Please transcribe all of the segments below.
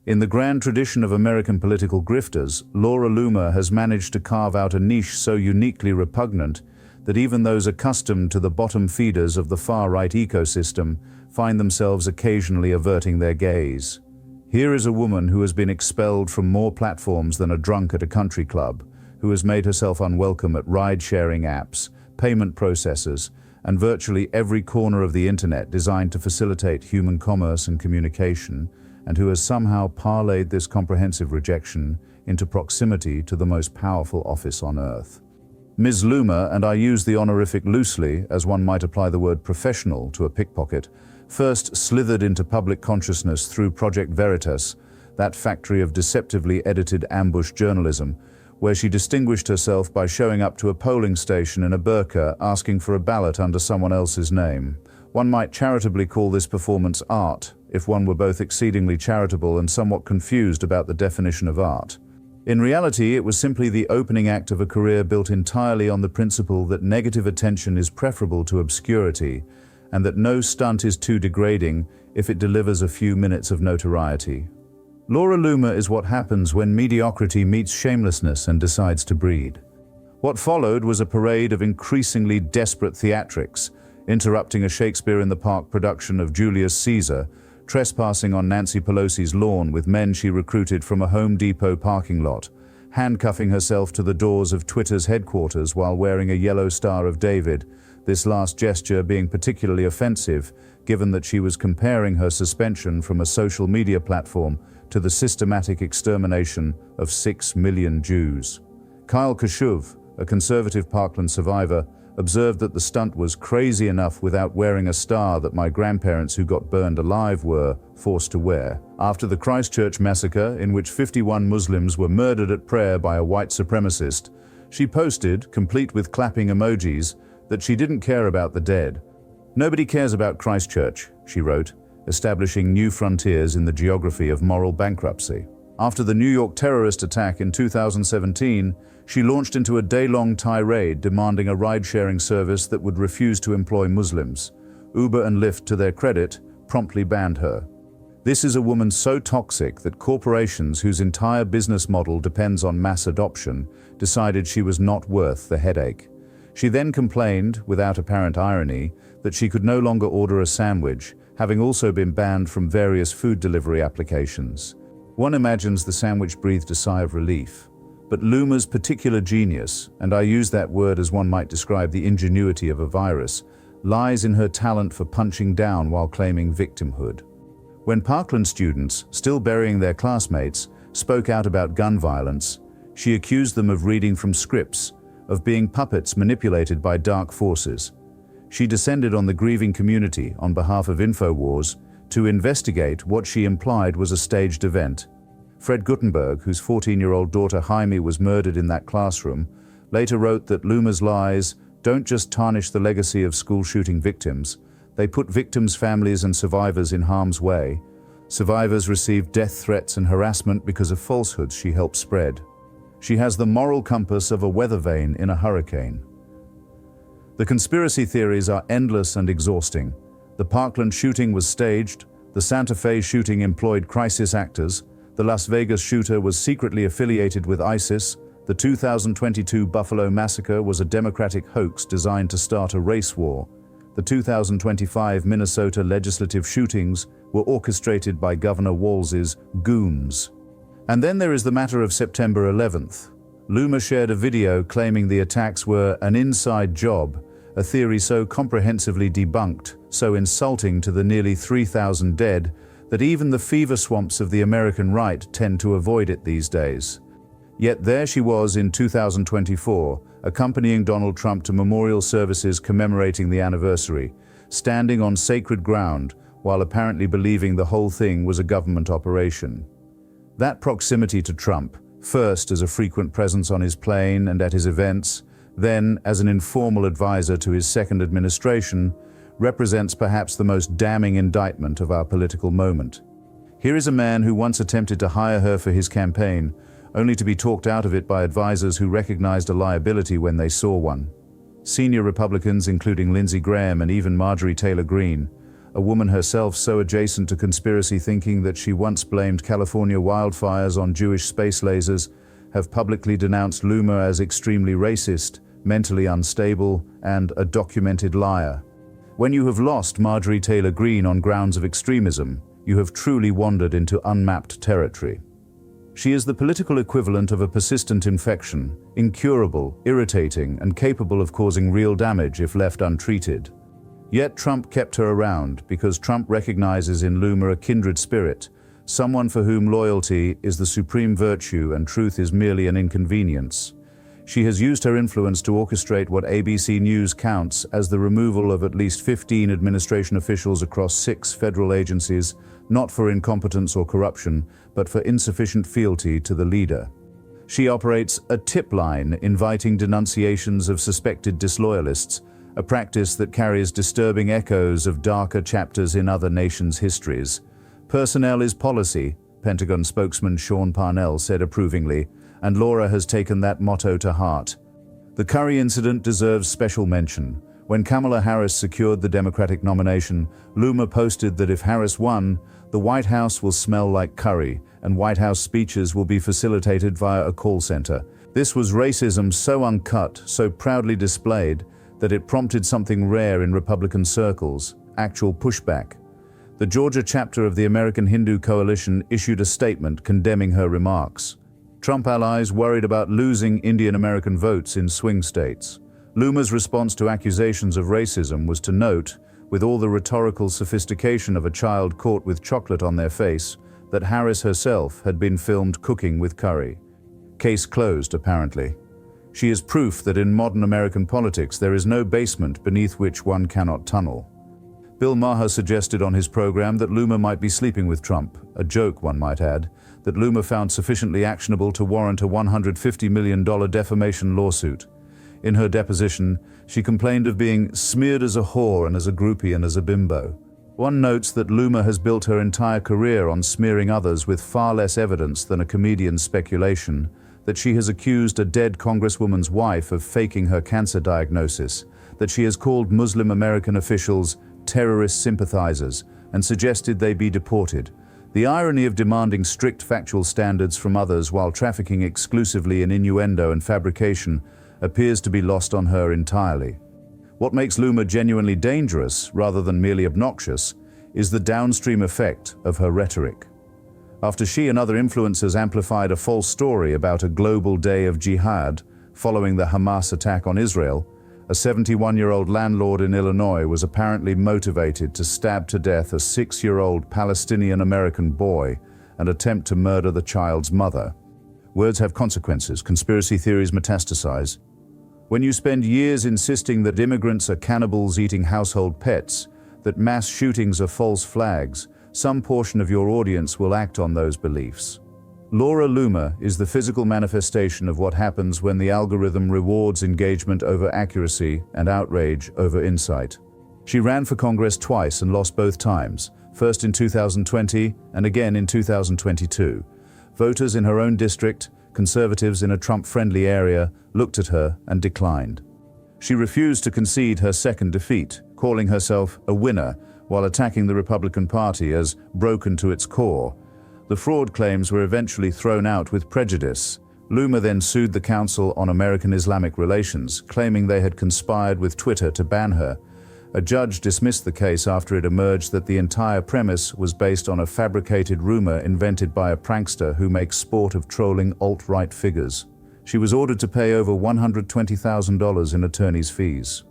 In the grand tradition of American political grifters, Laura Loomer has managed to carve out a niche so uniquely repugnant that even those accustomed to the bottom feeders of the far-right ecosystem find themselves occasionally averting their gaze. Here is a woman who has been expelled from more platforms than a drunk at a country club, who has made herself unwelcome at ride-sharing apps, payment processors, and virtually every corner of the internet designed to facilitate human commerce and communication, and who has somehow parlayed this comprehensive rejection into proximity to the most powerful office on earth. Ms. Loomer, and I use the honorific loosely, as one might apply the word professional to a pickpocket, first slithered into public consciousness through Project Veritas, that factory of deceptively edited ambush journalism, where she distinguished herself by showing up to a polling station in a burqa asking for a ballot under someone else's name. One might charitably call this performance art, if one were both exceedingly charitable and somewhat confused about the definition of art. In reality, it was simply the opening act of a career built entirely on the principle that negative attention is preferable to obscurity, and that no stunt is too degrading if it delivers a few minutes of notoriety. Laura Loomer is what happens when mediocrity meets shamelessness and decides to breed. What followed was a parade of increasingly desperate theatrics, interrupting a Shakespeare in the Park production of Julius Caesar, trespassing on Nancy Pelosi's lawn with men she recruited from a Home Depot parking lot, handcuffing herself to the doors of Twitter's headquarters while wearing a yellow Star of David, this last gesture being particularly offensive, given that she was comparing her suspension from a social media platform to the systematic extermination of 6 million Jews. Kyle Kashuv, a conservative Parkland survivor, observed that the stunt was crazy enough without wearing a star that my grandparents who got burned alive were forced to wear. After the Christchurch massacre, in which 51 Muslims were murdered at prayer by a white supremacist, she posted, complete with clapping emojis, that she didn't care about the dead. "Nobody cares about Christchurch," she wrote, establishing new frontiers in the geography of moral bankruptcy. After the New York terrorist attack in 2017, she launched into a day-long tirade demanding a ride-sharing service that would refuse to employ Muslims. Uber and Lyft, to their credit, promptly banned her. This is a woman so toxic that corporations whose entire business model depends on mass adoption decided she was not worth the headache. She then complained, without apparent irony, that she could no longer order a sandwich, having also been banned from various food delivery applications. One imagines the sandwich breathed a sigh of relief. But Loomer's particular genius, and I use that word as one might describe the ingenuity of a virus, lies in her talent for punching down while claiming victimhood. When Parkland students, still burying their classmates, spoke out about gun violence, she accused them of reading from scripts, of being puppets manipulated by dark forces. She descended on the grieving community on behalf of InfoWars to investigate what she implied was a staged event. Fred Guttenberg, whose 14-year-old daughter Jaime was murdered in that classroom, later wrote that Loomer's lies don't just tarnish the legacy of school shooting victims, they put victims' families and survivors in harm's way. Survivors receive death threats and harassment because of falsehoods she helped spread. She has the moral compass of a weather vane in a hurricane. The conspiracy theories are endless and exhausting. The Parkland shooting was staged, the Santa Fe shooting employed crisis actors, the Las Vegas shooter was secretly affiliated with ISIS, the 2022 Buffalo massacre was a Democratic hoax designed to start a race war, the 2025 Minnesota legislative shootings were orchestrated by Governor Walz's goons. And then there is the matter of September 11th. Loomer shared a video claiming the attacks were an inside job, a theory so comprehensively debunked, so insulting to the nearly 3,000 dead, that even the fever swamps of the American right tend to avoid it these days. Yet there she was in 2024, accompanying Donald Trump to memorial services commemorating the anniversary, standing on sacred ground while apparently believing the whole thing was a government operation. That proximity to Trump, first as a frequent presence on his plane and at his events, then as an informal advisor to his second administration, represents perhaps the most damning indictment of our political moment. Here is a man who once attempted to hire her for his campaign, only to be talked out of it by advisors who recognized a liability when they saw one. Senior Republicans, including Lindsey Graham and even Marjorie Taylor Greene, a woman herself so adjacent to conspiracy thinking that she once blamed California wildfires on Jewish space lasers, have publicly denounced Loomer as extremely racist, mentally unstable, and a documented liar. When you have lost Marjorie Taylor Greene on grounds of extremism, you have truly wandered into unmapped territory. She is the political equivalent of a persistent infection, incurable, irritating, and capable of causing real damage if left untreated. Yet Trump kept her around because Trump recognizes in Loomer a kindred spirit, someone for whom loyalty is the supreme virtue and truth is merely an inconvenience. She has used her influence to orchestrate what ABC News counts as the removal of at least 15 administration officials across 6 federal agencies, not for incompetence or corruption, but for insufficient fealty to the leader. She operates a tip line inviting denunciations of suspected disloyalists, a practice that carries disturbing echoes of darker chapters in other nations' histories. Personnel is policy, Pentagon spokesman Sean Parnell said approvingly, and Laura has taken that motto to heart. The Curry incident deserves special mention. When Kamala Harris secured the Democratic nomination, Loomer posted that if Harris won, the White House will smell like curry, and White House speeches will be facilitated via a call center. This was racism so uncut, so proudly displayed, that it prompted something rare in Republican circles, actual pushback. The Georgia chapter of the American Hindu Coalition issued a statement condemning her remarks. Trump allies worried about losing Indian American votes in swing states. Loomer's response to accusations of racism was to note, with all the rhetorical sophistication of a child caught with chocolate on their face, that Harris herself had been filmed cooking with curry. Case closed, apparently. She is proof that in modern American politics there is no basement beneath which one cannot tunnel. Bill Maher suggested on his program that Loomer might be sleeping with Trump, a joke one might add, that Loomer found sufficiently actionable to warrant a $150 million defamation lawsuit. In her deposition, she complained of being smeared as a whore and as a groupie and as a bimbo. One notes that Loomer has built her entire career on smearing others with far less evidence than a comedian's speculation, that she has accused a dead congresswoman's wife of faking her cancer diagnosis, that she has called Muslim American officials terrorist sympathizers and suggested they be deported. The irony of demanding strict factual standards from others while trafficking exclusively in innuendo and fabrication appears to be lost on her entirely. What makes Loomer genuinely dangerous, rather than merely obnoxious, is the downstream effect of her rhetoric. After she and other influencers amplified a false story about a global day of jihad following the Hamas attack on Israel, a 71-year-old landlord in Illinois was apparently motivated to stab to death a 6-year-old Palestinian-American boy and attempt to murder the child's mother. Words have consequences. Conspiracy theories metastasize. When you spend years insisting that immigrants are cannibals eating household pets, that mass shootings are false flags, some portion of your audience will act on those beliefs. Laura Loomer is the physical manifestation of what happens when the algorithm rewards engagement over accuracy and outrage over insight. She ran for Congress twice and lost both times, first in 2020 and again in 2022. Voters in her own district, conservatives in a Trump-friendly area, looked at her and declined. She refused to concede her second defeat, calling herself a winner while attacking the Republican Party as broken to its core. The fraud claims were eventually thrown out with prejudice. Loomer then sued the Council on American Islamic Relations, claiming they had conspired with Twitter to ban her. A judge dismissed the case after it emerged that the entire premise was based on a fabricated rumor invented by a prankster who makes sport of trolling alt-right figures. She was ordered to pay over $120,000 in attorney's fees.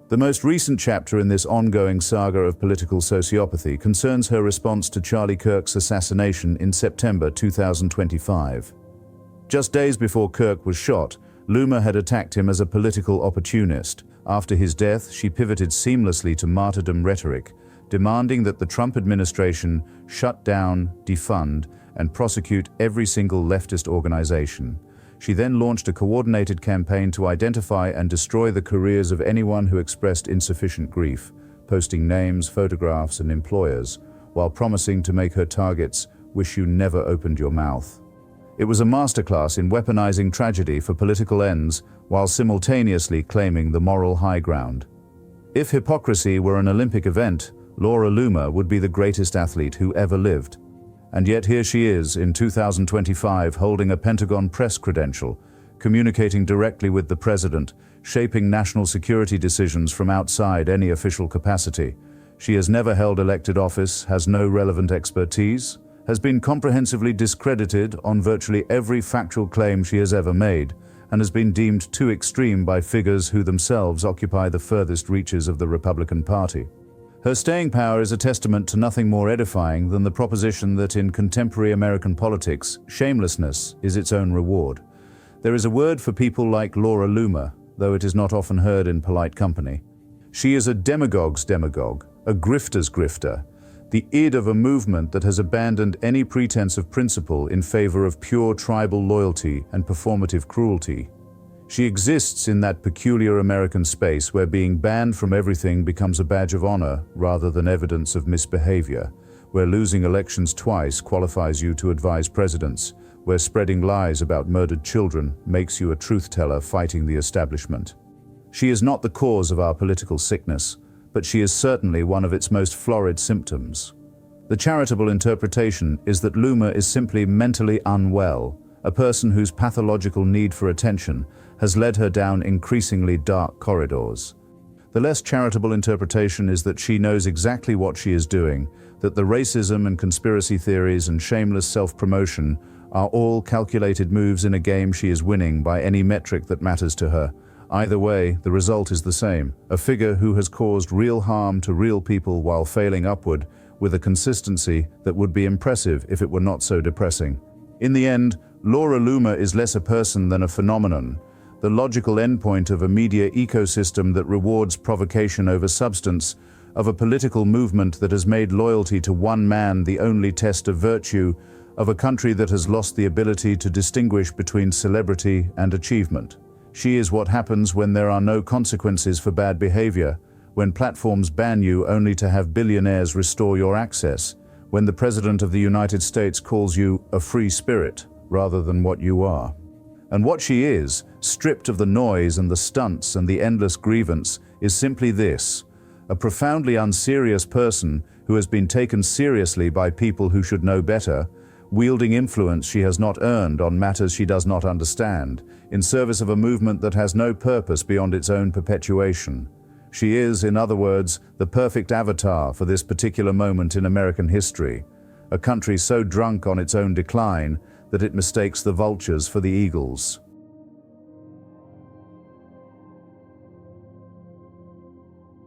The most recent chapter in this ongoing saga of political sociopathy concerns her response to Charlie Kirk's assassination in September 2025. Just days before Kirk was shot, Loomer had attacked him as a political opportunist. After his death, she pivoted seamlessly to martyrdom rhetoric, demanding that the Trump administration shut down, defund, and prosecute every single leftist organization. She then launched a coordinated campaign to identify and destroy the careers of anyone who expressed insufficient grief, posting names, photographs, and employers, while promising to make her targets wish you never opened your mouth. It was a masterclass in weaponizing tragedy for political ends, while simultaneously claiming the moral high ground. If hypocrisy were an Olympic event, Laura Loomer would be the greatest athlete who ever lived. And yet here she is in 2025 holding a Pentagon press credential, communicating directly with the president, shaping national security decisions from outside any official capacity. She has never held elected office, has no relevant expertise, has been comprehensively discredited on virtually every factual claim she has ever made, and has been deemed too extreme by figures who themselves occupy the furthest reaches of the Republican Party. Her staying power is a testament to nothing more edifying than the proposition that in contemporary American politics, shamelessness is its own reward. There is a word for people like Laura Loomer, though it is not often heard in polite company. She is a demagogue's demagogue, a grifter's grifter, the id of a movement that has abandoned any pretense of principle in favor of pure tribal loyalty and performative cruelty. She exists in that peculiar American space where being banned from everything becomes a badge of honor rather than evidence of misbehavior, where losing elections twice qualifies you to advise presidents, where spreading lies about murdered children makes you a truth-teller fighting the establishment. She is not the cause of our political sickness, but she is certainly one of its most florid symptoms. The charitable interpretation is that Loomer is simply mentally unwell, a person whose pathological need for attention has led her down increasingly dark corridors. The less charitable interpretation is that she knows exactly what she is doing, that the racism and conspiracy theories and shameless self-promotion are all calculated moves in a game she is winning by any metric that matters to her. Either way, the result is the same, a figure who has caused real harm to real people while failing upward with a consistency that would be impressive if it were not so depressing. In the end, Laura Loomer is less a person than a phenomenon, the logical endpoint of a media ecosystem that rewards provocation over substance, of a political movement that has made loyalty to one man the only test of virtue, of a country that has lost the ability to distinguish between celebrity and achievement. She is what happens when there are no consequences for bad behavior, when platforms ban you only to have billionaires restore your access, when the President of the United States calls you a free spirit rather than what you are. And what she is, stripped of the noise and the stunts and the endless grievance, is simply this: a profoundly unserious person who has been taken seriously by people who should know better, wielding influence she has not earned on matters she does not understand, in service of a movement that has no purpose beyond its own perpetuation. She is, in other words, the perfect avatar for this particular moment in American history, a country so drunk on its own decline that it mistakes the vultures for the eagles.